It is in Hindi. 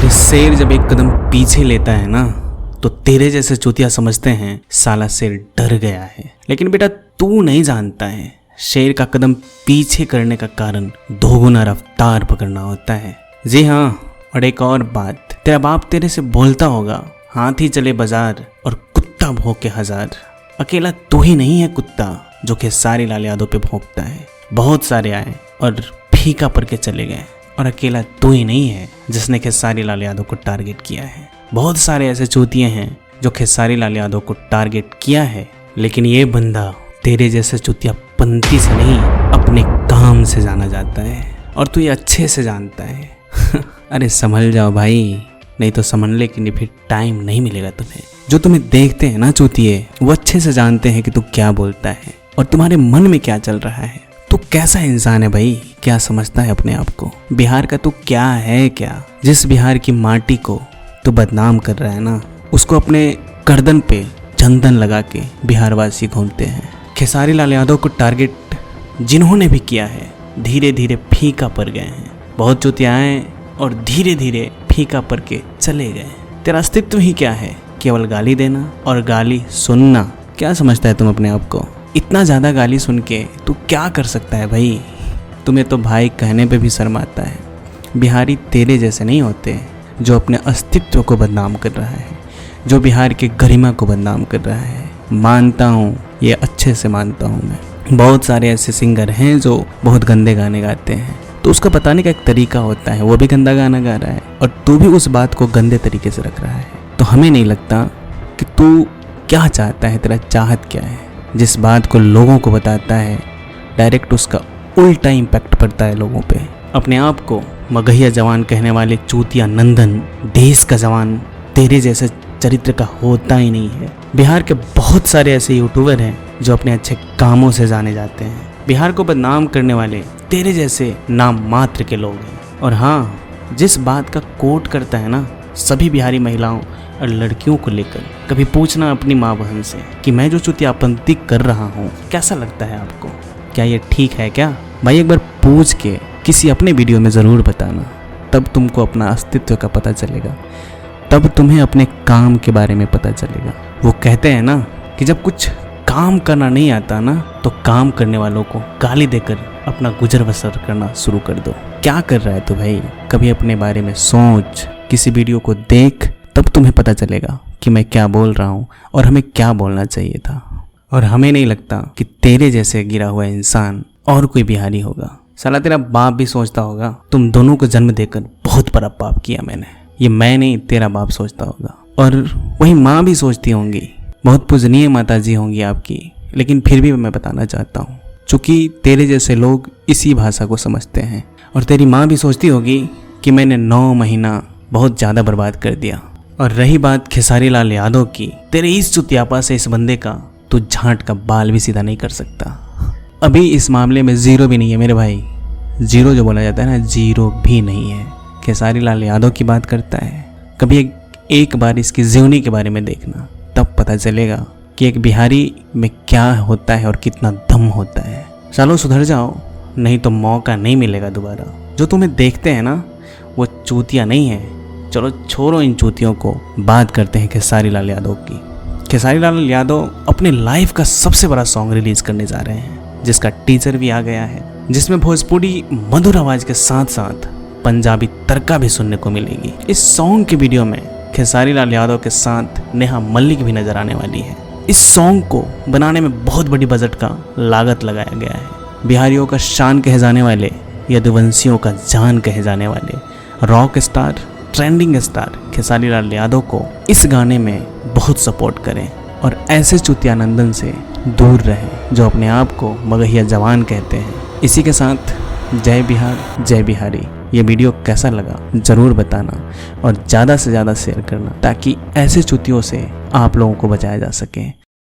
अरे शेर जब एक कदम पीछे लेता है ना तो तेरे जैसे चूतिया समझते हैं साला शेर डर गया है। लेकिन बेटा तू नहीं जानता है शेर का कदम पीछे करने का कारण दोगुना रफ्तार पकड़ना होता है। जी हाँ, और एक और बात, तेरा बाप तेरे से बोलता होगा हाथी चले बाजार और कुत्ता भौंके हजार। अकेला तू ही नहीं है कुत्ता जो खेसारी लाल यादव पे भौंकता है। बहुत सारे आए और फीका पड़ के चले गए, और अकेला तू ही नहीं है जिसने खेसारी लाल यादव को टारगेट किया है। बहुत सारे ऐसे चूतिए हैं जो खेसारी लाल यादव को टारगेट किया है, लेकिन ये बंदा तेरे जैसे चूतिया पंथी से नहीं अपने काम से जाना जाता है, और तू ये अच्छे से जानता है। अरे संभल जाओ भाई, नहीं तो संभलने के लिए फिर टाइम नहीं मिलेगा तुम्हें। जो तुम्हें देखते हैं ना चूतिए, वो अच्छे से जानते हैं कि तू क्या बोलता है और तुम्हारे मन में क्या चल रहा है। तू कैसा इंसान है भाई, क्या समझता है अपने आप को? बिहार का तू क्या है क्या? जिस बिहार की माटी को तू बदनाम कर रहा है ना, उसको अपने गर्दन पे चंदन लगा के बिहारवासी घूमते हैं। खेसारी लाल यादव को टारगेट जिन्होंने भी किया है धीरे धीरे फीका पड़ गए हैं। बहुत चूतिया आए और धीरे धीरे फीका पड़ के चले गए। तेरा अस्तित्व ही क्या है? केवल गाली देना और गाली सुनना। क्या समझता है तुम अपने आप को? इतना ज़्यादा गाली सुन के तू क्या कर सकता है भाई? तुम्हें तो भाई कहने पे भी शर्म आता है। बिहारी तेरे जैसे नहीं होते जो अपने अस्तित्व को बदनाम कर रहा है, जो बिहार के गरिमा को बदनाम कर रहा है। मानता हूँ, ये अच्छे से मानता हूँ मैं। बहुत सारे ऐसे सिंगर हैं जो बहुत गंदे गाने गाते हैं, तो उसका बताने का एक तरीका होता है। वो भी गंदा गाना गा रहा है और तू भी उस बात को गंदे तरीके से रख रहा है। तो हमें नहीं लगता कि तू क्या चाहता है, तेरा चाहत क्या है। जिस बात को लोगों को बताता है डायरेक्ट उसका उल्टा इम्पैक्ट पड़ता है लोगों पे। अपने आप को मगहिया जवान कहने वाले चूतिया नंदन देश का जवान तेरे जैसे चरित्र का होता ही नहीं है। बिहार के बहुत सारे ऐसे यूट्यूबर हैं जो अपने अच्छे कामों से जाने जाते हैं। बिहार को बदनाम करने वाले तेरे जैसे नाम मात्र के लोग हैं। और हाँ, जिस बात का कोट करता है ना सभी बिहारी महिलाओं और लड़कियों को लेकर, कभी पूछना अपनी माँ बहन से कि मैं जो चुतियापंथी कर रहा हूँ कैसा लगता है आपको? क्या ये ठीक है क्या? भाई एक बार पूछ के किसी अपने वीडियो में ज़रूर बताना, तब तुमको अपना अस्तित्व का पता चलेगा, तब तुम्हें अपने काम के बारे में पता चलेगा। वो कहते हैं ना कि जब कुछ काम करना नहीं आता ना तो काम करने वालों को गाली देकर अपना गुजर बसर करना शुरू कर दो। क्या कर रहा है तो भाई? कभी अपने बारे में सोच, किसी वीडियो को देख, तब तुम्हें पता चलेगा कि मैं क्या बोल रहा हूँ और हमें क्या बोलना चाहिए था। और हमें नहीं लगता कि तेरे जैसे गिरा हुआ इंसान और कोई बिहारी होगा। साला तेरा बाप भी सोचता होगा तुम दोनों को जन्म देकर बहुत बड़ा पाप किया मैंने। ये मैं नहीं, तेरा बाप सोचता होगा। और वही माँ भी सोचती होंगी। बहुत पूजनीय माता जी होंगी आपकी, लेकिन फिर भी मैं बताना चाहता हूँ, चूँकि तेरे जैसे लोग इसी भाषा को समझते हैं। और तेरी माँ भी सोचती होगी कि मैंने 9 महीना बहुत ज़्यादा बर्बाद कर दिया। और रही बात खेसारी लाल यादव की, तेरे इस चुतियापा से इस बंदे का तू झांट का बाल भी सीधा नहीं कर सकता। अभी इस मामले में जीरो भी नहीं है मेरे भाई। जीरो जो बोला जाता है ना, जीरो भी नहीं है। खेसारी लाल यादव की बात करता है, कभी एक बार इसकी जीवनी के बारे में देखना, तब पता चलेगा कि एक बिहारी में क्या होता है और कितना दम होता है। चलो सुधर जाओ, नहीं तो मौका नहीं मिलेगा दोबारा। जो तुम्हें देखते हैं ना वो चूतिया नहीं है। चलो छोड़ो इन चूतियों को, बात करते हैं खेसारी लाल यादव की। खेसारी लाल यादव अपने लाइफ का सबसे बड़ा सॉन्ग रिलीज करने जा रहे हैं, जिसका टीजर भी आ गया है, जिसमें भोजपुरी मधुर आवाज के साथ साथ पंजाबी तड़का भी सुनने को मिलेगी। इस सॉन्ग के वीडियो में खेसारी लाल यादव के साथ नेहा मल्लिक भी नजर आने वाली है। इस सॉन्ग को बनाने में बहुत बड़ी बजट का लागत लगाया गया है। बिहारियों का शान कहे जाने वाले, यदुवंशियों का जान कहे जाने वाले rock star, trending star Khesari Lal Yadav को इस गाने में बहुत सपोर्ट करें और ऐसे चुतियानंदन से दूर रहें जो अपने आप को मगहिया जवान कहते हैं। इसी के साथ जय बिहार जय बिहारी। ये वीडियो कैसा लगा ज़रूर बताना और ज़्यादा से ज़्यादा शेयर करना, ताकि ऐसे चुतियों से आप लोगों को बचाया जा सके।